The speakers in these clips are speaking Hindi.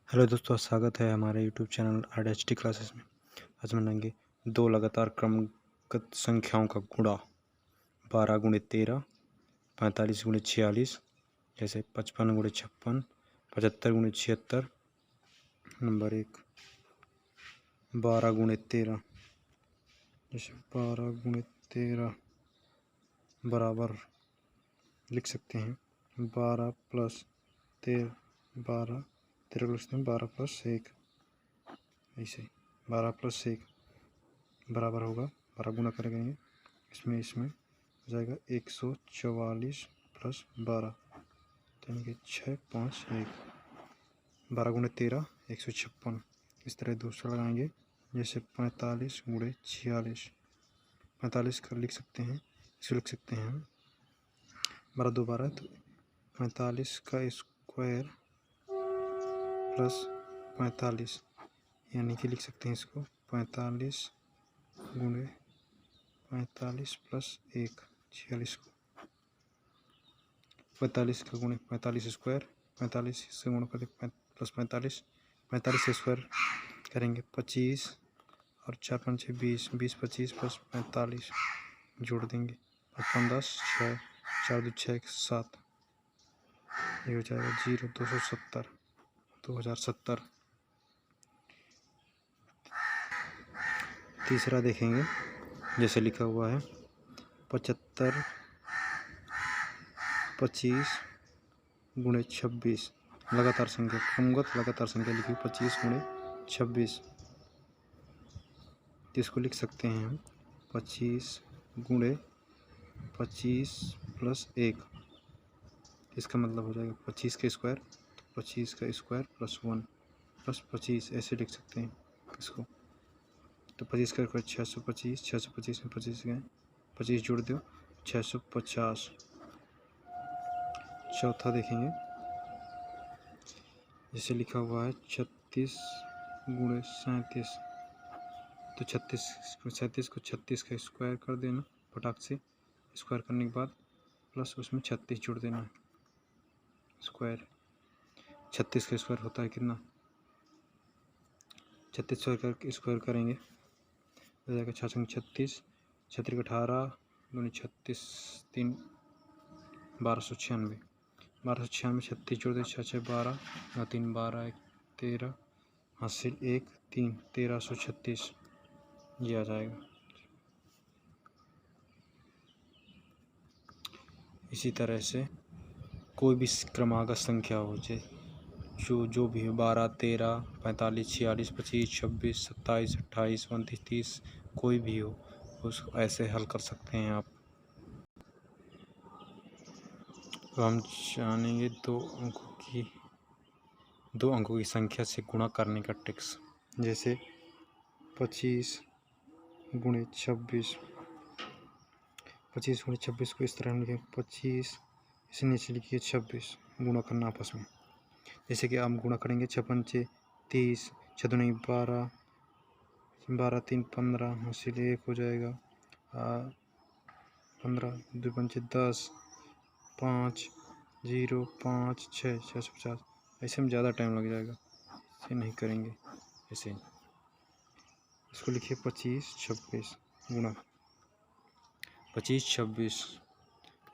हेलो दोस्तों, स्वागत है हमारे यूट्यूब चैनल आरडीएचटी क्लासेस में। आज हम बनाएंगे दो लगातार क्रमगत संख्याओं का गुणा। 12 गुणे 13, 45 गुणे 46, जैसे 55 गुणे 56, 75 गुणे 76। नंबर 1, 12 गुणे 13, जैसे 12 गुणे 13 बराबर लिख सकते हैं 12 प्लस 13, 12 13 लिखते हैं 12 प्लस 1, ऐसे 12 प्लस 1 बराबर होगा 12 गुना करेंगे इसमें हो जाएगा 144 प्लस 12, यानी कि 6, 5, 1। 12 गुणे 13 156। इस तरह दूसरा लगाएंगे, जैसे 45 गुणे 46। 45 का लिख सकते हैं, इसको लिख सकते हैं हम 12 2 12, तो 45 का स्क्वायर प्लस 45, यानी कि लिख सकते हैं इसको 45 गुणे 45 प्लस 1, 46 को 45 का गुणे 45 स्क्वायर, 45 से गुणा करके प्लस 45, 45 से स्क्वायर करेंगे 25 और 4 5 6 20, 20 25 प्लस 45 जोड़ देंगे 55 10 6, 4 2 6 7, ये हो जाएगा 0 270 2070। तीसरा देखेंगे, जैसे लिखा हुआ है 75 25 गुणे 26, लगातार संख्या क्रमगत लगातार संख्या लिखी 25 गुणे 26। इसको लिख सकते हैं हम 25 गुणे 25 प्लस 1, इसका मतलब हो जाएगा 25 का स्क्वायर, तो 25 का स्क्वायर प्लस 1 प्लस 25, ऐसे लिख सकते हैं इसको। तो 25 का स्क्वायर 625, 625 में 25 गए 25 जोड़ दो 650। चौथा देखेंगे, जैसे लिखा हुआ है 36 गुणे 37, तो 37 को 36 का स्क्वायर कर देना फटाक से, स्क्वायर करने के बाद प्लस उसमें 36 जोड़ देना स्क्वायर। 36 का स्क्वायर होता है कितना, 36 स्क्वायर करेंगे हो जाएगा 6 36, 36 18 दूनी 36 3 1296, 1296 36 जोड़ दे 6 6 12, 9 3 12 1 13, हासिल 1 3 1336, ये आ जाएगा। इसी तरह से कोई भी क्रमागत संख्या हो, जो भी हो 12 13 45 46 25 26 27 28 29 30, कोई भी हो उसको ऐसे हल कर सकते हैं आप। तो हम जानेंगे दो अंकों की संख्या से गुणा करने का ट्रिक्स। जैसे 25 गुणे 26, 25 गुणे 26 को इस तरह हम लिखें 25, इसे नीचे लिखिए 26, गुणा करना आपस में। जैसे कि हम गुणा करेंगे 6 5 30, 6 2 12, 12 3 15, हासिल 1 हो जाएगा 15, 2 5 10, 5 0 5 6 650। ऐसे में ज़्यादा टाइम लग जाएगा, ऐसे नहीं करेंगे। ऐसे इसको लिखिए 25 26 गुणा 25 26,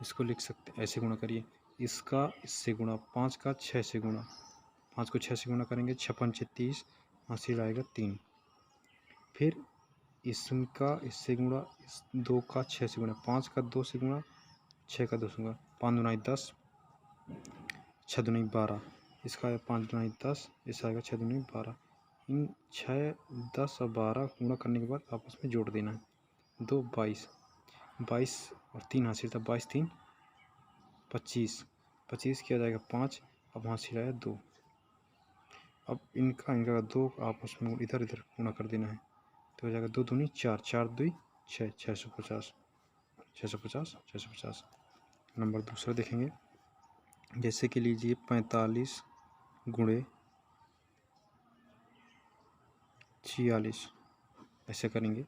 इसको लिख सकते ऐसे गुणा करिए, इसका इससे गुणा 5 का 6 से गुणा, 5 को 6 से गुणा करेंगे 6 5 30, हासिल आएगा 3। फिर इसका इससे गुणा, इस 2 का 6 से गुणा, 5 का 2 से गुणा, 6 का 2 से गुणा, 5 दूनी 10, 6 दूनी 12, इसका 5 दूनी 10, इसका आएगा 6 दूनी 12। इन 6 10 और 12 गुणा करने के बाद आपस में जोड़ देना है 2 22, 22 और 3 हासिल था 22 3 25, 25 किया जाएगा 5, अब हासिल आया 2। अब इनका 2 आपस में इधर इधर गुणा कर देना है, तो हो जाएगा 2 दूनी 4, 4 2 6, 650 650 650। नंबर दूसरा देखेंगे, जैसे कि लीजिए 45 गुणे 46, ऐसे करेंगे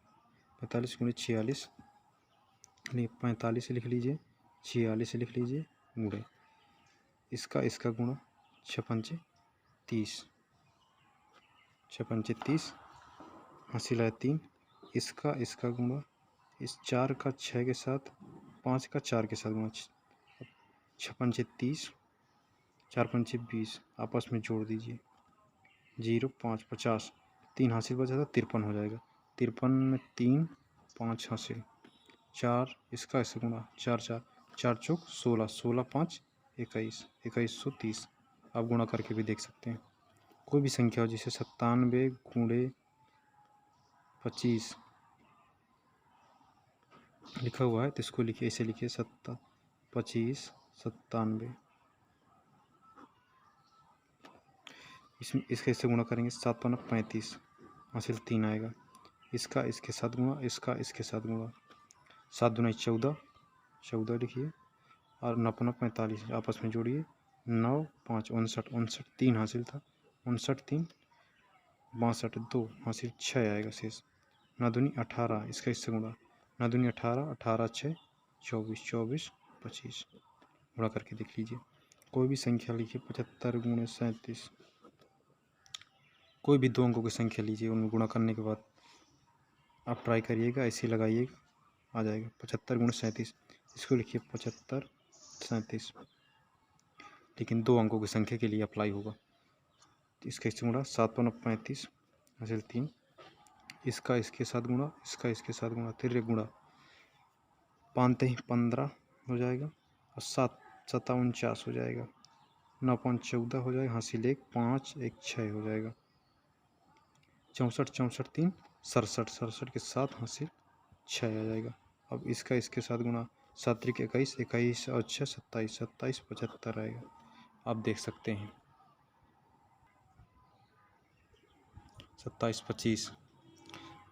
45 गुणे 46, नहीं 45 लिख लीजिए, 46 लिख लीजिए, गुणे इसका गुणा 6 5 30, 6 पंचे 30, हासिल है 3। इसका गुणा इस 4 का 6 के साथ, 5 का 4 के साथ गुणा, 6 पंचे 30, 4 पंचे 20, आपस में जोड़ दीजिए, 0 5 50, 3 हासिल बचा था 53 हो जाएगा। 53 में 3 5 हासिल, 4 इसका गुणा, 4 4 4 चौक 16, 16 5 21, 2130। आप गुणा करके भी देख सकते हैं। कोई भी संख्या हो, जैसे 97 गुणे 25 लिखा हुआ है, तो इसको लिखिए, ऐसे लिखिए 25 97। इसका इससे गुणा करेंगे, 7 5 35, हासिल 3 आएगा। इसका इसके साथ गुणा, इसका इसके साथ गुणा, 7 दूना 14, 14 लिखिए, और 9 5 45, आपस में जोड़िए, 9 5 59, 59 3 हासिल था, 59 3 62 2 हासिल 6 आएगा शेष। 9 दूनी 18, इसका इससे गुणा, 9 दूनी 18, 18 6 24, 24 25, गुणा करके देख लीजिए। कोई भी संख्या लिखिए, 75 गुणे 37, कोई भी 2 अंकों की संख्या लीजिए, उनमें गुणा करने के बाद आप ट्राई करिएगा, ऐसे लगाइएगा, आ जाएगा 75 गुणे 37। इसको लिखिए 75 37, लेकिन 2 अंकों की संख्या के लिए अप्लाई होगा। इसका इससे गुणा, 7 5 35, हासिल 3, इसका इसके साथ गुणा, इसका इसके साथ गुणा, तिर्रे गुणा, 5 3 15 हो जाएगा, और 7 7 49 हो जाएगा, 9 5 14 हो जाएगा, हासिल 1 5 1 6 हो जाएगा, 64 64 3 67, 67 के साथ हासिल 6 आ जाएगा। अब इसका इसके साथ गुणा, 7 3 21, 21 और 6 27, 27 75 आएगा। आप देख सकते हैं 27 25।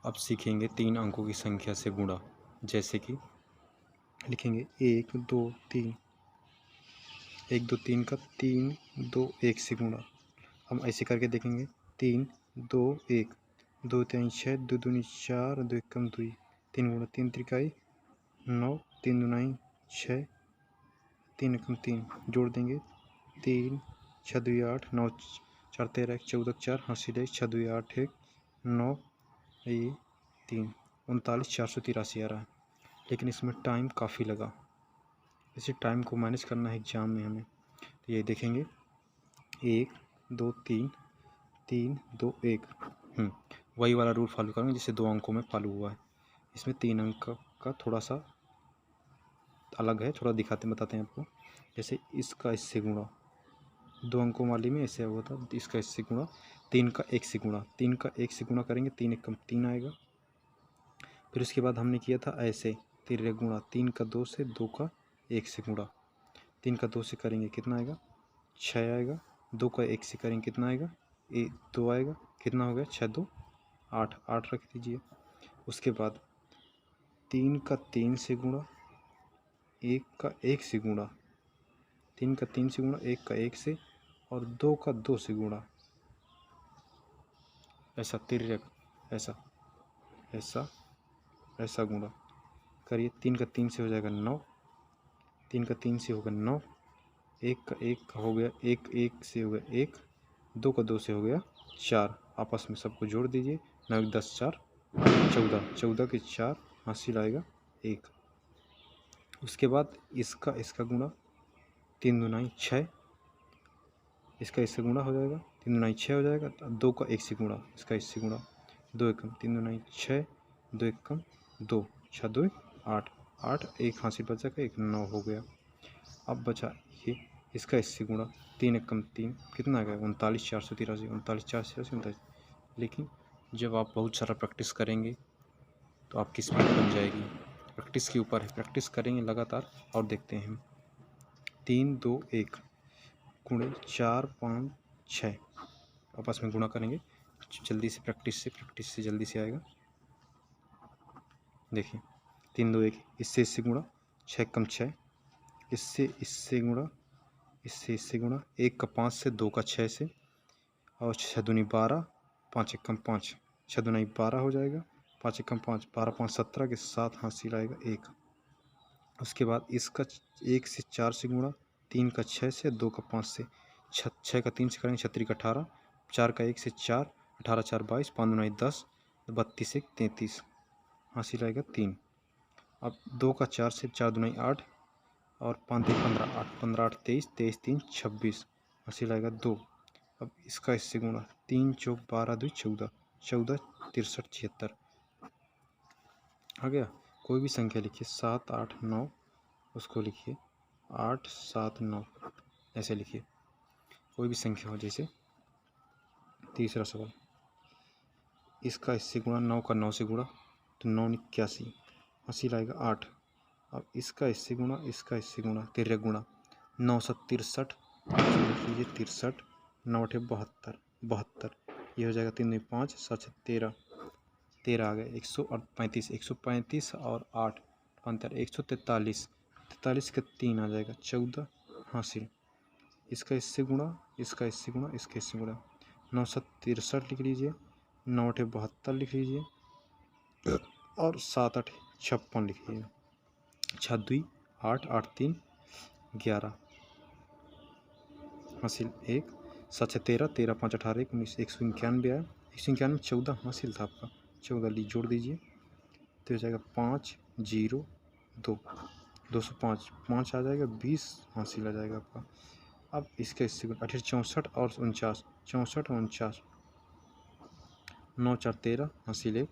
अब सीखेंगे 3 अंकों की संख्या से गुणा, जैसे कि लिखेंगे 1 2 3, 1 2 3 का 3 2 1 से गुणा। हम ऐसे करके देखेंगे, 3 2 1, 2 3 6, 2 दूनी 4, 2 एकम 2, 3 गुणा 3 त्रिकाई 9, 3 दूनाई 6, 3 एकम 3, जोड़ देंगे, 3 6 2 8, 9 4 13 14 4, हासिल 1 6 2 8 1 9 3, 39 483 आ रहा है। लेकिन इसमें टाइम काफ़ी लगा, इसी टाइम को मैनेज करना है एग्जाम में हमें। तो ये देखेंगे 1 2 3 3 2 1, वही वाला रूल फॉलो करेंगे जिससे 2 अंकों में फॉलो हुआ है। इसमें 3 अंक का थोड़ा सा अलग है, थोड़ा दिखाते बताते हैं आपको। जैसे इसका इससे गुणा, 2 अंकों वाली में ऐसे हुआ था, इसका इससे गुणा, 3 का 1 से गुणा, 3 का 1 से गुणा करेंगे, 3 1 कम 3 आएगा। फिर उसके बाद हमने किया था ऐसे, तिर्रे गुणा, 3 का 2 से, 2 का 1 से गुणा, 3 का 2 से करेंगे कितना आएगा, 6 आएगा, 2 का 1 से करेंगे कितना आएगा, 2 आएगा, कितना हो गया, 6 2 8, 8 रख दीजिए। उसके बाद 3 का 3 से गुणा, 1 का 1 से गुणा, 3 का 3 से गुणा, 1 का 1 से, और 2 का 2 से गुणा, ऐसा तिर्रे, ऐसा ऐसा ऐसा गुणा करिए। 3 का 3 से हो जाएगा 9, 3 का 3 से होगा 9, 1 का 1 हो गया, 1 1 से हो गया 1, 2 का 2 से हो गया 4, आपस में सबको जोड़ दीजिए, 9 1 10 4 14, 14 के 4 हासिल आएगा 1। उसके बाद इसका गुणा, 3 दूनाई 6, इसका इससे गुणा हो जाएगा, 3 दूनाई 6 हो जाएगा, 2 का 1 से गुणा, इसका इससे गुणा, 2 एकम 3 दूनाई 6, 2 एकम 2, 6 2 8, 8 1 हासिल बचा का 1 9 हो गया। अब बचा ये, इसका इससे गुणा, 3 एकम 3, कितना आ गया, 39 483, 39 483 39। लेकिन जब आप बहुत सारा प्रैक्टिस करेंगे तो आपकी स्पीड बन जाएगी। प्रैक्टिस के ऊपर है, प्रैक्टिस करेंगे लगातार। और देखते हैं हम, 3 2 1 गुणे 4 5 6, आपस में गुणा करेंगे जल्दी से, प्रैक्टिस से जल्दी से आएगा। देखिए 3 2 1, इससे गुणा, 6 कम 6, इससे गुणा, इससे गुणा, 1 का 5 से, 2 का 6 से, और 6 दूनी 12, 5 एकम 5, 6 दूनी 12 हो जाएगा, 5 एकम 5, 12 5 17 के साथ हासिल आएगा 1। उसके बाद इसका 1 से 4 से गुणा, 3 का 6 से, 2 का 5 से, 6 का 3 से करेंगे 6 3 का 18, 4 का 1 से 4, 18 4 22, 5 दूना 10, 32 1 33, हासिल आएगा 3। अब 2 का 4 से 4 दूना 8 और 5 3 15, 8 15 8 23, 23 3 26, हासिल आएगा 2। अब इसका इससे गुणा, 3 चौक 12 2 14, 14 63 76 आ गया। कोई भी संख्या लिखिए 7 8 9, उसको लिखिए 8 7 9, ऐसे लिखिए कोई भी संख्या हो। जैसे तीसरा सवाल, इसका इससे गुणा, 9 का 9 से गुणा तो 9 81, हासिल आएगा 8। अब इसका इससे गुणा, इसका इससे गुणा, तिरक गुणा, 9 7 63, लिख लीजिए 63, 9 8 72 72, ये हो जाएगा 3 2 5 7 13, 13 आ गए। 135, 135 और 8 15, 143, 43 का 3 आ जाएगा 14, हासिल। इसका इससे गुणा, इसका इससे गुणा, इसका इससे गुणा, 9 7 63 लिख लीजिए, 9 8 72 लिख लीजिए और 7 8 56 लिख लीजिए। 6 2 8 8 3 11, हासिल 1, 7 13, 13 5 18 19, 191 आया। 191 14 हासिल था आपका, 14 जोड़ दीजिए तो हो जाएगा 5 0 2, 205, 5 आ जाएगा 20, हासिल आ जाएगा आपका। अब इसका इससे 18 64 और 49, 64 49, 9 4 13, हासिल 1,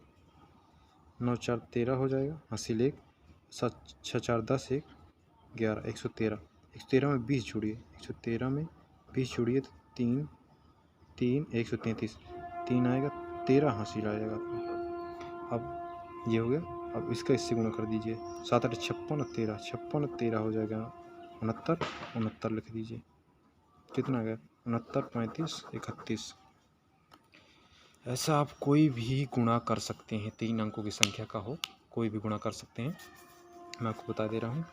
9 4 13 हो जाएगा, हासिल 1, 7 6 4 10 1 11, 113, 113 में 20 जोड़िए, 113 में 20 जोड़िए तो 3 3 133, 3 आएगा 13, हासिल आ जाएगा आपका। अब ये हो गया। अब इसका इससे गुणा कर दीजिए, 7 8 56 और 13, 56 और 13 हो जाएगा 69, 69 लिख दीजिए। कितना आ गया, 69 35 31। ऐसा आप कोई भी गुणा कर सकते हैं, 3 अंकों की संख्या का हो कोई भी गुणा कर सकते हैं। मैं आपको बता दे रहा हूँ,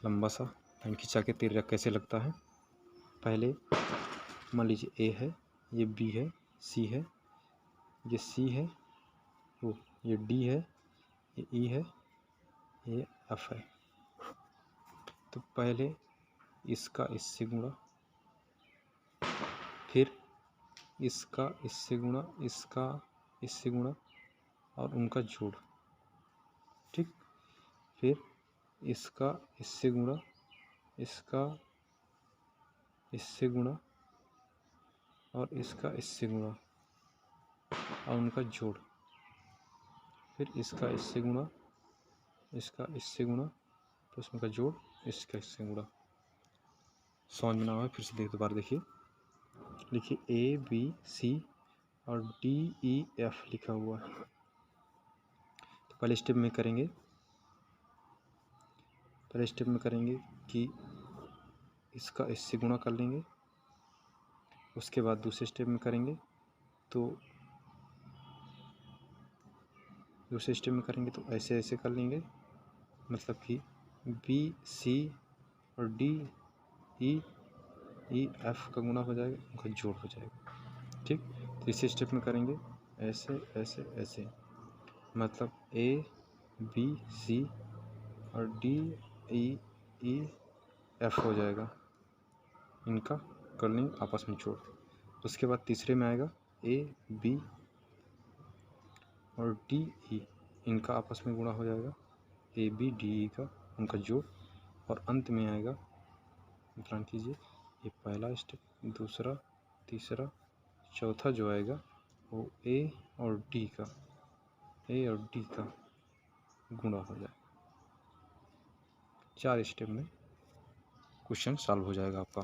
लंबा सा लाइन खिंचा के तिर्यक कैसे लगता है। पहले मान लीजिए ए है, ये बी है, सी है, ये सी है, ये डी है, ये ई है, ये एफ है। तो पहले इसका इससे गुणा, फिर इसका इससे गुणा, इसका इससे गुणा और उनका जोड़, ठीक। फिर इसका इससे गुणा, इसका इससे गुणा और इसका इससे गुणा और उनका जोड़, फिर इसका इससे गुणा, इसका इससे गुणा प्लस उनका जोड़, इसका इससे गुणा। समझ में ना आए फिर से दोबारा देखिए, लिखिए ए बी सी और डी ई एफ लिखा हुआ है। तो पहले स्टेप में करेंगे, कि इसका इससे गुणा कर लेंगे। उसके बाद दूसरे स्टेप में करेंगे तो ऐसे ऐसे कर लेंगे, मतलब कि बी सी और डी ई एफ का गुणा हो जाएगा, उनका जोड़ हो जाएगा, ठीक। तीसरे स्टेप में करेंगे ऐसे ऐसे ऐसे, मतलब ए बी सी और डी ई एफ हो जाएगा, इनका कर लेंगे आपस में जोड़। उसके बाद तीसरे में आएगा ए बी और डी ई, इनका आपस में गुणा हो जाएगा, ए बी डी ई का उनका जोड़। और अंत में आएगा, ध्यान कीजिए, ये पहला स्टेप, दूसरा, तीसरा, चौथा जो आएगा वो ए और डी का गुणा हो जाएगा। 4 स्टेप में क्वेश्चन सॉल्व हो जाएगा आपका।